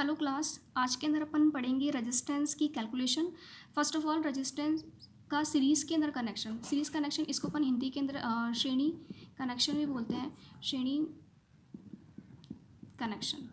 Hello class. आज के अंदर अपन पढ़ेंगे रेजिस्टेंस की calculation. First of all resistance का सीरीज़ के अंदर कनेक्शन। सीरीज़ कनेक्शन इसको अपन हिंदी के अंदर श्रेणी कनेक्शन भी बोलते हैं। श्रेणी कनेक्शन।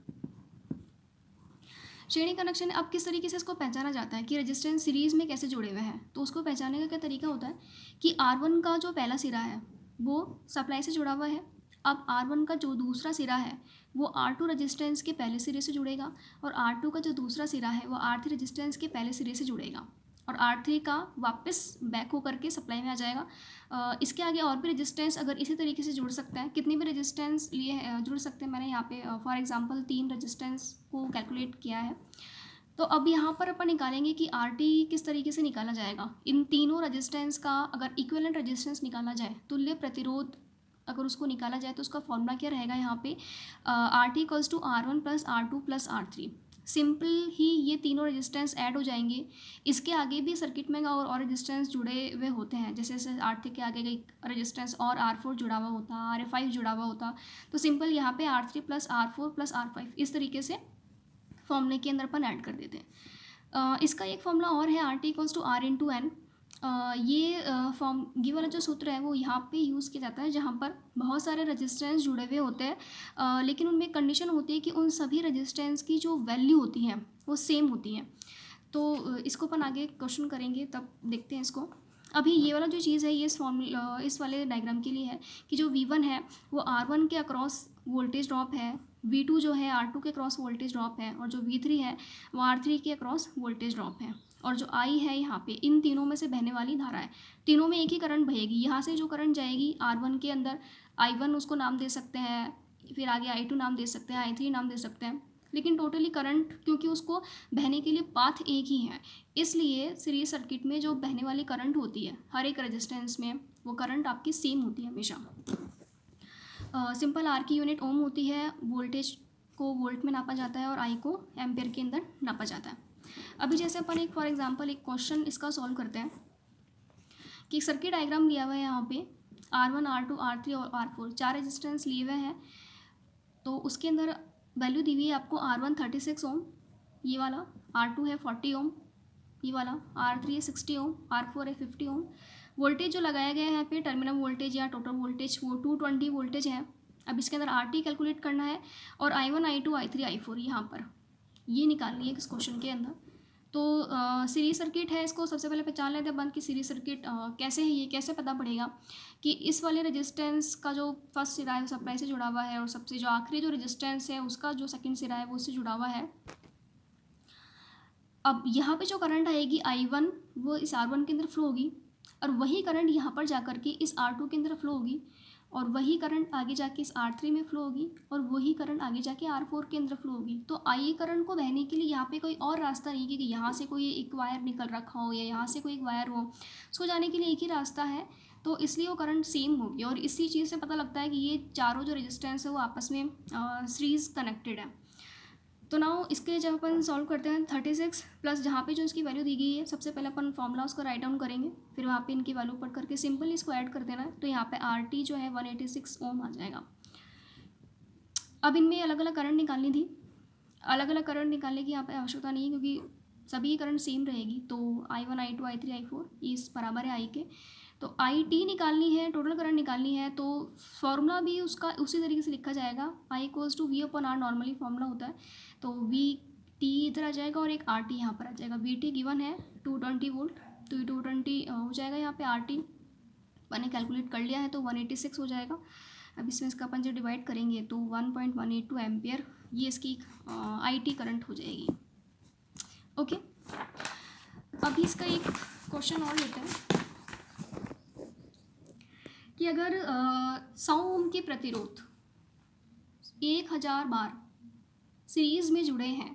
श्रेणी कनेक्शन अब किस तरीके से इसको पहचाना जाता है कि रेजिस्टेंस सीरीज़ में कैसे जुड़े हुए हैं। तो उसको पहचानने का क्या तरीका होता है कि R1 का जो पहला सिरा है वो सप्लाई से जुड़ा हुआ है। अब R1 का जो दूसरा सिरा है वो R2 रेजिस्टेंस के पहले सिरे से जुड़ेगा और R2 का जो दूसरा सिरा है वो R3 रेजिस्टेंस के पहले सिरे से जुड़ेगा और R3 का वापस बैक होकर के सप्लाई में आ जाएगा। इसके आगे और भी रेजिस्टेंस अगर इसी तरीके से जुड़ सकता है, कितने भी रेजिस्टेंस लिए जुड़ सकते हैं। मैंने यहाँ पे फॉर एग्जांपल 3 रेजिस्टेंस को कैलकुलेट किया है। तो अब यहाँ पर अपन निकालेंगे कि RT किस तरीके से निकाला जाएगा। इन तीनों रेजिस्टेंस का अगर इक्विवेलेंट रेजिस्टेंस निकाला जाए, तुल्य प्रतिरोध अगर उसको निकाला जाए तो उसका फॉर्मूला क्या रहेगा यहाँ पे RT equals to R1 plus R2 plus R3। Simple ही ये तीनों रेजिस्टेंस ऐड हो जाएंगे। इसके आगे भी सर्किट में और रेजिस्टेंस जुड़े हुए होते हैं, जैसे जैसे R3 के आगे एक रेजिस्टेंस और R4 जुड़ा हुआ होता, RA5 जुड़ा हुआ होता। तो सिंपल यहाँ पे R3 plus R4 plus R5 इस तरीके से फॉर्मूले के अंदर अपन ऐड कर देते हैं। इसका एक फॉर्मूला और है RT equals to R into n. ये फॉर्म ये वाला जो सूत्र है वो यहाँ पे यूज़ किया जाता है जहाँ पर बहुत सारे रेजिस्टेंस जुड़े हुए होते हैं, लेकिन उनमें कंडीशन होती है कि उन सभी रेजिस्टेंस की जो वैल्यू होती है वो सेम होती है। तो इसको अपन आगे क्वेश्चन करेंगे तब देखते हैं इसको। अभी ये वाला जो चीज़ है ये इस वाले डायग्राम के लिए है कि जो V1 है वो R1 के अक्रॉस वोल्टेज ड्रॉप है, V2 जो है R2 के क्रॉस वोल्टेज ड्रॉप है और जो V3 है वो R3 के अक्रॉस वोल्टेज ड्रॉप है। और जो I है यहाँ पे इन तीनों में से बहने वाली धारा है। तीनों में एक ही करंट बहेगी। यहाँ से जो करंट जाएगी R1 के अंदर I1 उसको नाम दे सकते हैं, फिर आगे I2 नाम दे सकते हैं, I3 नाम दे सकते हैं, लेकिन टोटली करंट क्योंकि उसको बहने के लिए पाथ एक ही है, इसलिए सीरीज सर्किट में जो बहने वाली करंट होती है हर एक रेजिस्टेंस में वो करंट आपकी सेम होती है हमेशा। सिंपल आर की यूनिट ओम होती है, वोल्टेज को वोल्ट में नापा जाता है और आई को एम्पेयर के अंदर नापा जाता है। अभी जैसे अपन एक फॉर एग्जांपल एक क्वेश्चन इसका सॉल्व करते हैं कि सर्किट डायग्राम दिया हुआ है यहाँ पे R1 R2 R3 और R4 चार रेजिस्टेंस लिए हुए हैं। तो उसके अंदर वैल्यू दी हुई है आपको R1 36 ओम, ये वाला R2 है 40 ओम, ये वाला R3 है 60 ओम, R4 है 50 ओम। वोल्टेज जो लगाया गया है यहाँ पे टर्मिनल वोल्टेज या टोटल वोल्टेज वो 220 वोल्टेज है। अब इसके अंदर RT कैलकुलेट करना है और I1 I2 I3 I4 यहाँ पर ये निकालनी है इस क्वेश्चन के अंदर। तो सीरीज सर्किट है, इसको सबसे पहले पहचान लेते हैं अपन की सीरीज सर्किट कैसे है, ये कैसे पता पड़ेगा कि इस वाले रेजिस्टेंस का जो फर्स्ट सिरा है वो सप्लाई से जुड़ा हुआ है और सबसे जो आखिरी जो रेजिस्टेंस है उसका जो सेकंड सिरा है वो उससे जुड़ा हुआ है। अब यहाँ पे जो करंट आएगी I1 वो इस R1 के अंदर फ्लो होगी और वही करंट यहाँ पर जा कर के इस R2 के अंदर फ्लो होगी और वही करंट आगे जाके इस R3 में फ्लो होगी और वही करंट आगे जाके R4 के अंदर फ्लो होगी। तो आई करंट को बहने के लिए यहाँ पे कोई और रास्ता नहीं है कि यहाँ से कोई एक वायर निकल रखा हो या यहाँ से कोई एक वायर हो, उसको जाने के लिए एक ही रास्ता है। तो इसलिए वो करंट सेम होगी और इसी चीज़ से पता लगता है कि ये चारों जो रेजिस्टेंस है वो आपस में सीरीज कनेक्टेड है। तो नाउ इसके जब अपन सॉल्व करते हैं 36 प्लस जहाँ पे जो इसकी वैल्यू दी गई है सबसे पहले अपन फॉर्मूला उसको राइट डाउन करेंगे, फिर वहाँ पे इनकी वैल्यू पढ़ करके सिंपल इसको ऐड कर देना है। तो यहाँ पे RT जो है 186 ओम आ जाएगा। अब इनमें अलग अलग करंट निकालनी थी, अलग अलग करंट निकालने की यहाँ पे आवश्यकता नहीं है क्योंकि सभी करंट सेम रहेगी। तो I1 I2 I3 I4 इस बराबर है I के। तो IT निकालनी है, टोटल करंट निकालनी है, तो फॉर्मूला भी उसका उसी तरीके से लिखा जाएगा I equals to V upon R normally formula होता है। तो VT इधर आ जाएगा और एक RT यहाँ पर आ जाएगा। VT गिवन है 220 वोल्ट, तो ये 220 हो जाएगा। यहाँ पे RT मैंने कैलकुलेट कर लिया है तो 186 हो जाएगा। अब इसमें इसका अपन जब डिवाइड करेंगे तो 1.182 एम्पियर ये इसकी IT करंट हो जाएगी। ओके, अभी इसका एक क्वेश्चन और लेते हैं कि अगर 100 ओम के प्रतिरोध 1000 बार सीरीज में जुड़े हैं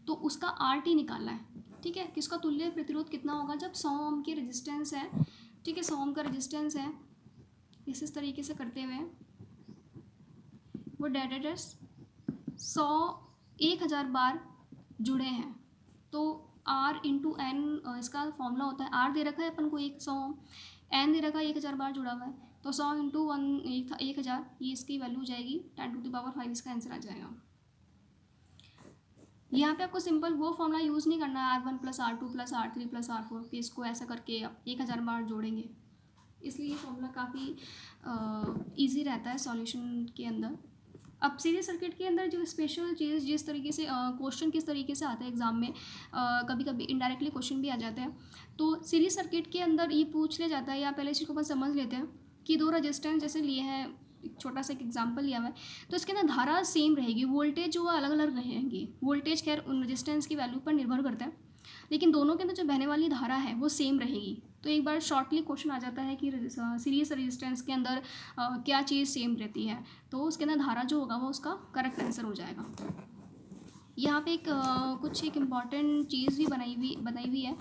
तो उसका RT निकालना है। ठीक है, किसका तुल्य प्रतिरोध कितना होगा जब 100 ओम की रेजिस्टेंस है। ठीक है, 100 ओम का रेजिस्टेंस है, इस तरीके से करते हुए वो डेडेडस 1000 बार जुड़े हैं तो R इंटू एन इसका फॉर्मूला होता है। R दे रखा है अपन को 100, एन दे रखा है 1000 बार जुड़ा हुआ है, तो 100 इंटू 1000 ये इसकी वैल्यू हो जाएगी 10 टू द पावर 5, इसका आंसर आ जाएगा। यहाँ पे आपको सिंपल वो फॉर्मूला यूज़ नहीं करना है R1 + R2 + R3 + R4 कि इसको ऐसा करके 1000 बार जोड़ेंगे, इसलिए ये फॉर्मूला काफ़ी ईजी रहता है सॉल्यूशन के अंदर। अब सीरीज सर्किट के अंदर जो स्पेशल चीज़ जिस तरीके से क्वेश्चन किस तरीके से आता है एग्जाम में, कभी कभी इनडायरेक्टली क्वेश्चन भी आ जाते हैं, तो सीरीज सर्किट के अंदर ये पूछ लिया जाता है, या पहले चीज़ को अपन समझ लेते हैं कि दो रजिस्टेंस जैसे लिए हैं, एक छोटा सा एक एग्जाम्पल लिया हुआ है, तो इसके अंदर धारा सेम रहेगी, वोल्टेज जो अलग अलग रहेंगी। वोल्टेज खैर उन रजिस्टेंस की वैल्यू पर निर्भर करता है, लेकिन दोनों के अंदर जो बहने वाली धारा है वो सेम रहेगी। तो एक बार शॉर्टली क्वेश्चन आ जाता है कि सीरीज रेजिस्टेंस के अंदर क्या चीज़ सेम रहती है, तो उसके अंदर धारा जो होगा वो उसका करेक्ट आंसर हो जाएगा। यहाँ पे कुछ एक इम्पॉर्टेंट चीज़ भी बनाई हुई है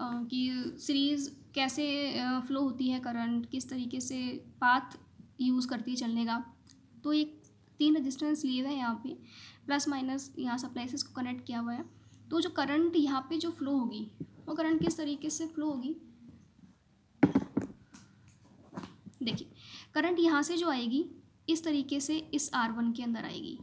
कि सीरीज़ कैसे फ्लो होती है, करंट किस तरीके से पाथ यूज़ करती है चलने का। तो एक 3 रजिस्टेंस लिए हुए हैं यहाँ पे, प्लस माइनस यहाँ सप्लाइसेस को कनेक्ट किया हुआ है। तो जो करंट यहाँ पे जो फ्लो होगी वो करंट किस तरीके से फ्लो होगी, देखिए करंट यहाँ से जो आएगी इस तरीके से इस R1 के अंदर आएगी।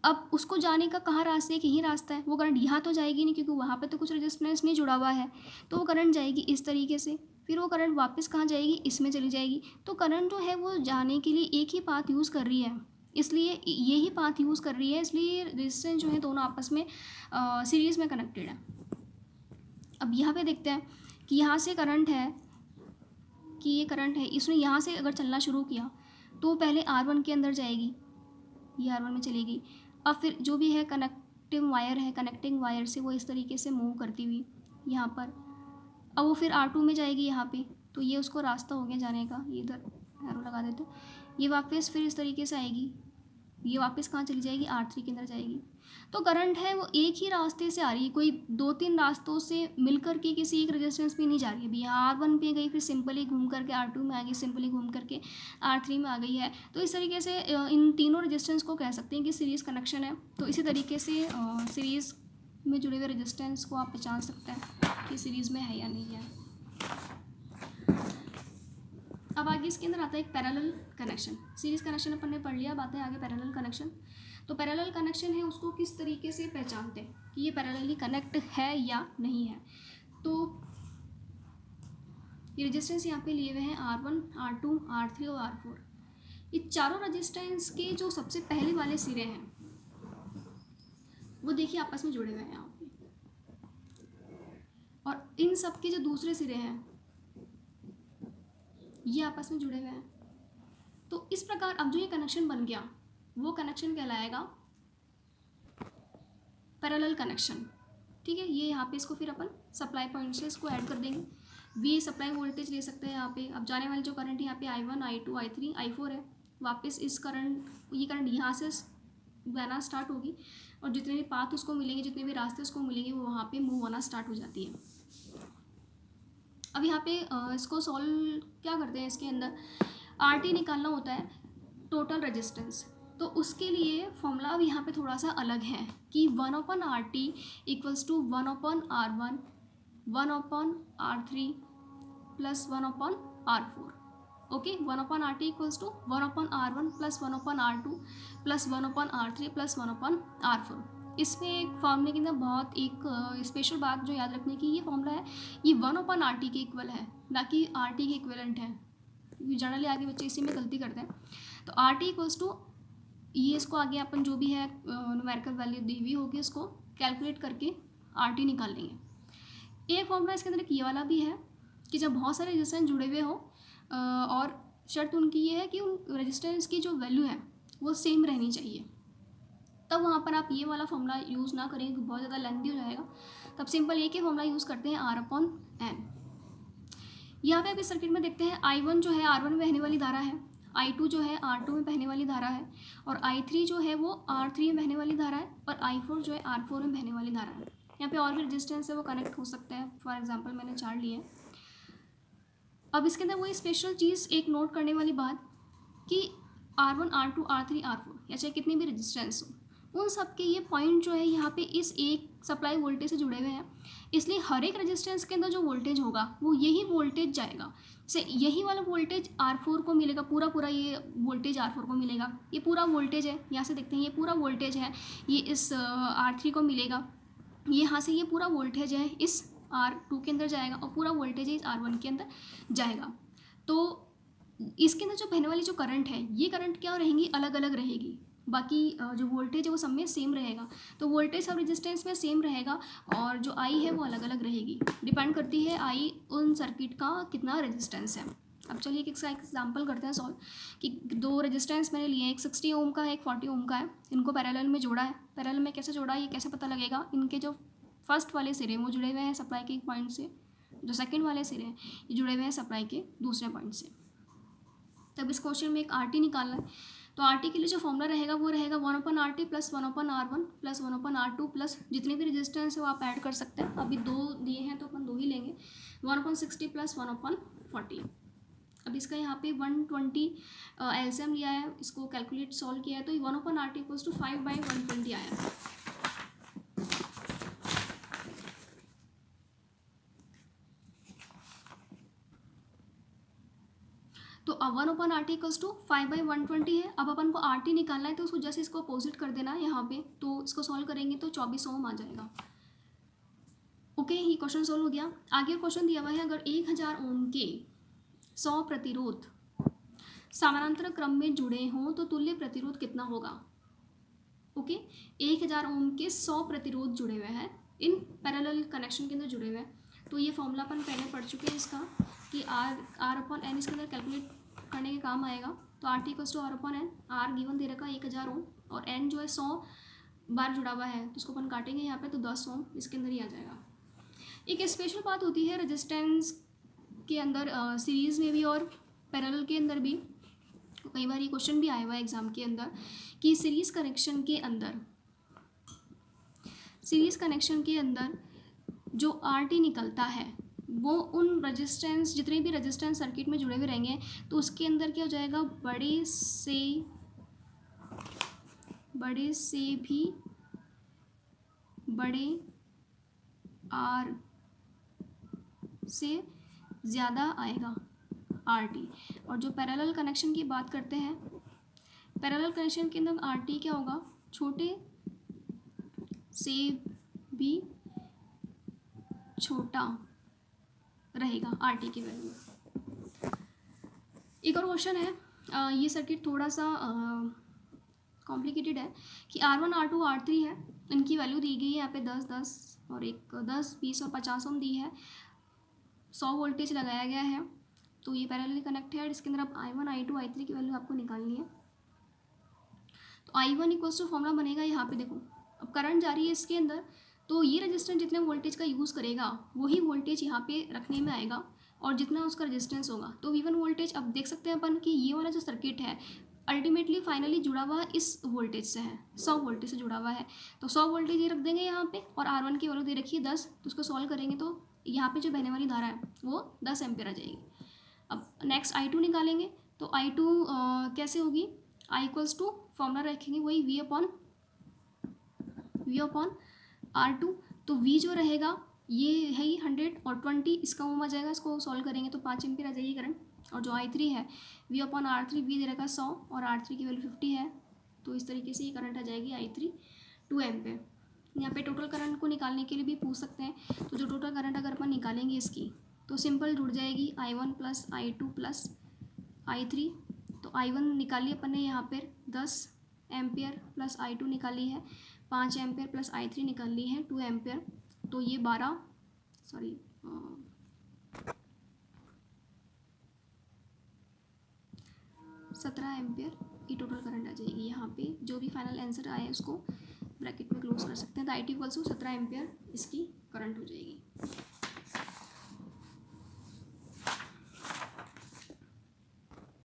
अब उसको जाने का कहाँ रास्ता है, यही रास्ता है, वो करंट यहाँ तो जाएगी नहीं क्योंकि वहाँ पे तो कुछ रेजिस्टेंस नहीं जुड़ा हुआ है, तो वो करंट जाएगी इस तरीके से, फिर वो करंट वापस कहाँ जाएगी, इसमें चली जाएगी। तो करंट जो है वो जाने के लिए एक ही पाथ यूज़ कर रही है, इसलिए यही पाथ यूज़ कर रही है, इसलिए रेजिस्टेंस जो है दोनों आपस में सीरीज़ में कनेक्टेड है। अब यहाँ पे देखते हैं कि यहाँ से करंट है, कि ये करंट है, इसने यहाँ से अगर चलना शुरू किया तो पहले R1 के अंदर जाएगी, ये R1 में चलेगी। अब फिर जो भी है कनेक्टिंग वायर है, कनेक्टिंग वायर से वो इस तरीके से मूव करती हुई यहाँ पर, अब वो फिर R2 में जाएगी यहाँ पे, तो ये उसको रास्ता हो गया जाने का, ये इधर एरो लगा देते, ये वापस फिर इस तरीके से आएगी, ये वापस कहाँ चली जाएगी, R3 के अंदर जाएगी। तो करंट है वो एक ही रास्ते से आ रही है, कोई 2-3 रास्तों से मिलकर के किसी एक रेजिस्टेंस पे नहीं जा रही है। अभी यहाँ R1 पे गई, फिर सिंपली घूम करके R2 में आ गई, सिंपली घूम करके R3 में आ गई है। तो इस तरीके से इन तीनों रेजिस्टेंस को कह सकते हैं कि सीरीज़ कनेक्शन है। तो इसी तरीके से सीरीज़ में जुड़े हुए रेजिस्टेंस को आप पहचान सकते हैं कि सीरीज़ में है या नहीं है। अब आगे इसके अंदर आता है एक पैरेलल कनेक्शन। सीरीज़ कनेक्शन अपन ने पढ़ लिया, अब आता है आगे पैरेलल कनेक्शन। तो पैरेलल कनेक्शन है उसको किस तरीके से पहचानते हैं कि ये पैरेलली कनेक्ट है या नहीं है। तो ये रेजिस्टेंस यहाँ पे लिए हुए हैं R1, R2, R3 और R4। ये चारों रेजिस्टेंस के जो सबसे पहले वाले सिरे हैं वो देखिए आपस में जुड़े हुए हैं यहाँ पे, और इन सब के जो दूसरे सिरे हैं ये आपस में जुड़े हुए हैं। तो इस प्रकार अब जो ये कनेक्शन बन गया वो कनेक्शन कहलाएगा पैरेलल कनेक्शन। ठीक है, ये यहाँ पे इसको फिर अपन सप्लाई पॉइंट से इसको ऐड कर देंगे। वी सप्लाई वोल्टेज ले सकते हैं यहाँ पे। अब जाने वाली जो करंट यहाँ पे I1, I2, I3, I4 है, वापस इस ये करंट यहाँ से बहना स्टार्ट होगी, और जितने भी पाथ उसको मिलेंगे, जितने भी रास्ते उसको मिलेंगे, वो वहाँ पे मूव होना स्टार्ट हो जाती है। अब यहाँ पे इसको सॉल्व क्या करते हैं, इसके अंदर RT निकालना होता है, टोटल रेजिस्टेंस। तो उसके लिए फॉर्मूला अब यहाँ पे थोड़ा सा अलग है कि 1/RT = 1/R1, 1/R3 + 1/R4। Okay, 1/RT = 1/R1 + 1/R2 + 1/R3 + 1/R4। इसमें एक फॉर्मूले के अंदर बहुत एक स्पेशल बात जो याद रखने की, ये फॉर्मूला है ये 1/RT के इक्वल है, ना कि RT के इक्वलेंट है। जनरली आगे बच्चे इसी में गलती करते हैं। तो RT = ये, इसको आगे अपन जो भी है न्यूमेरिकल वैल्यू दी हुई होगी उसको कैलकुलेट करके RT निकाल लेंगे। एक फॉर्मूला इसके अंदर एक ये वाला भी है कि जब बहुत सारे रेजिस्टेंस जुड़े हुए हो और शर्त उनकी ये है कि उन रेजिस्टेंस की जो वैल्यू है वो सेम रहनी चाहिए, तब वहाँ पर आप ये वाला फॉर्मूला यूज़ ना करें क्योंकि बहुत ज़्यादा लेंथी हो जाएगा। तब सिंपल एक ही फॉर्मूला यूज़ करते हैं R/N। यहाँ पे आप इस सर्किट में देखते हैं I1 जो है R1 में बहने वाली धारा है, I2 जो है R2 में बहने वाली धारा है, और I3 जो है वो R3 में बहने वाली धारा है, और I4 जो है R4 में बहने वाली धारा है। यहाँ पे और भी रेजिस्टेंस है वो कनेक्ट हो सकते हैं, फॉर एग्जांपल मैंने चार्ट लिया है। अब इसके अंदर वही स्पेशल चीज़ एक नोट करने वाली बात कि R1, R2, R3, R4 या चाहे कितनी भी रेजिस्टेंस हो, उन सब के ये पॉइंट जो है यहाँ पे इस एक सप्लाई वोल्टेज से जुड़े हुए हैं, इसलिए हर एक रेजिस्टेंस के अंदर जो वोल्टेज होगा वो यही वोल्टेज जाएगा। से यही वाला वोल्टेज R4 को मिलेगा, पूरा पूरा ये वोल्टेज R4 को मिलेगा। ये पूरा वोल्टेज है, यहाँ से देखते हैं ये पूरा वोल्टेज है, ये इस R3 को मिलेगा। ये यहाँ से ये पूरा वोल्टेज है इस R2 के अंदर जाएगा और पूरा वोल्टेज है इस R1 के अंदर जाएगा। तो इसके अंदर जो बहने वाली जो करंट है, ये करंट क्या रहेंगी, अलग अलग रहेगी। बाकी जो वोल्टेज है वो सब में सेम रहेगा। तो वोल्टेज सब रेजिस्टेंस में सेम रहेगा और जो आई है वो अलग अलग रहेगी। डिपेंड करती है आई उन सर्किट का कितना रेजिस्टेंस है। अब चलिए एक एग्जांपल करते हैं सॉल्व कि दो रेजिस्टेंस मैंने लिए, एक 60 ओम का है, एक 40 ओम का है। इनको पैरेलल में जोड़ा है। पैरेलल में कैसे जोड़ा है ये कैसे पता लगेगा, इनके जो फर्स्ट वाले सिरे वो जुड़े हुए हैं सप्लाई के एक पॉइंट से, जो सेकेंड वाले सिरे हैं ये जुड़े हुए हैं सप्लाई के दूसरे पॉइंट से। तब इस क्वेश्चन में एक RT निकालना है। तो RT के लिए जो फॉर्मूला रहेगा वो रहेगा 1/RT plus 1/R1 plus 1/R2 plus जितने भी रेजिस्टेंस है वो आप ऐड कर सकते हैं। अभी दो दिए हैं तो अपन दो ही लेंगे, 1/60 प्लस 1/40। अब इसका यहाँ पे 120 LCM लिया है, इसको कैलकुलेट सॉल्व किया है तो 1/RT इक्वल्स टू 5/120 आया। तो 1/RT इक्वल्स टू 5/120 है। अब अपन को RT निकालना है तो उसको जैसे इसको अपोजिट कर देना है यहाँ पे, तो इसको सॉल्व करेंगे तो 24 ओम आ जाएगा। ओके, ये क्वेश्चन सॉल्व हो गया। आगे क्वेश्चन दिया हुआ है, अगर 1000 ओम के 100 प्रतिरोध समानांतर क्रम में जुड़े हों तो तुल्य प्रतिरोध कितना होगा। ओके, 1000 ओम के 100 प्रतिरोध जुड़े हुए हैं, इन पैरेलल कनेक्शन के अंदर जुड़े हुए हैं। तो ये फॉर्मूला अपन पहले पढ़ चुके हैं इसका कि R/N इसके अंदर कैलकुलेट करने के काम आएगा। तो RT equals to R/N, R given दे रखा है 1000 ओम और N जो है 100 बार जुड़ा हुआ है तो उसको अपन काटेंगे यहाँ पे तो 10 ओम इसके अंदर ही आ जाएगा। एक स्पेशल बात होती है रेजिस्टेंस के अंदर, सीरीज़ में भी और पैरेलल के अंदर भी। कई बार ये क्वेश्चन भी आया हुआ है एग्जाम के अंदर कि सीरीज़ कनेक्शन के अंदर जो RT निकलता है वो उन रेजिस्टेंस, जितने भी रेजिस्टेंस सर्किट में जुड़े हुए रहेंगे तो उसके अंदर क्या हो जाएगा, बड़े से भी बड़े R से ज़्यादा आएगा RT। और जो पैरेलल कनेक्शन की बात करते हैं, पैरेलल कनेक्शन के अंदर RT क्या होगा, छोटे से भी छोटा रहेगा RT की वैल्यू। एक और क्वेश्चन है, ये सर्किट थोड़ा सा कॉम्प्लिकेटेड है कि R1 R2 R3 है, इनकी वैल्यू दी गई है यहाँ पे 10 10 और एक 10 20 और 50 ओम दी है, 100 वोल्टेज लगाया गया है। तो ये पैरेलली कनेक्ट है और इसके अंदर अब I1 I2 I3 की वैल्यू आपको निकालनी है। तो I1 इक्वल्स टू फॉर्मूला बनेगा यहाँ पे देखो, अब करंट जा रही है इसके अंदर तो ये रेजिस्टेंस जितने वोल्टेज का यूज़ करेगा वही वोल्टेज यहाँ पे रखने में आएगा और जितना उसका रेजिस्टेंस होगा। तो V1 वोल्टेज अब देख सकते हैं अपन कि ये वाला जो सर्किट है अल्टीमेटली फाइनली जुड़ा हुआ इस वोल्टेज से है, 100 वोल्टेज से जुड़ा हुआ है। तो 100 वोल्टेज ये रख देंगे यहाँ पे और R1 की वैल्यू दे रखी है 10, तो उसको सॉल्व करेंगे तो यहाँ पे जो बहने वाली धारा है वो 10 एम्पियर आ जाएगी। अब नेक्स्ट I2 निकालेंगे तो I2 कैसे होगी, I इक्वल्स टू फॉर्मूला रखेंगे वही V अपॉन R2। तो V जो रहेगा ये है ही 100 और 20 इसका ओम आ जाएगा, इसको सॉल्व करेंगे तो 5 एम्पियर आ जाएगी करंट। और जो I3 है V अपॉन R3, V दे रखा 100 और R3 की वैल्यू 50 है, तो इस तरीके से ये करंट आ जाएगी I3 2 एम्पियर। यहाँ पे टोटल करंट को निकालने के लिए भी पूछ सकते हैं, तो जो टोटल करंट अगर अपन निकालेंगे इसकी तो सिंपल जुड़ जाएगी I1 plus I2 plus I3। तो I1 निकाली अपन ने यहाँ पर 10 एम्पियर प्लस I2 निकाली है 5 एम्पियर प्लस I3 निकाल ली है 2 एम्पियर। तो ये 17 एम्पियर की टोटल करंट आ जाएगी। यहाँ पे जो भी फाइनल आंसर आए उसको ब्रैकेट में क्लोज कर सकते हैं। तो I2 इक्वल्स टू 17 एम्पियर इसकी करंट हो जाएगी।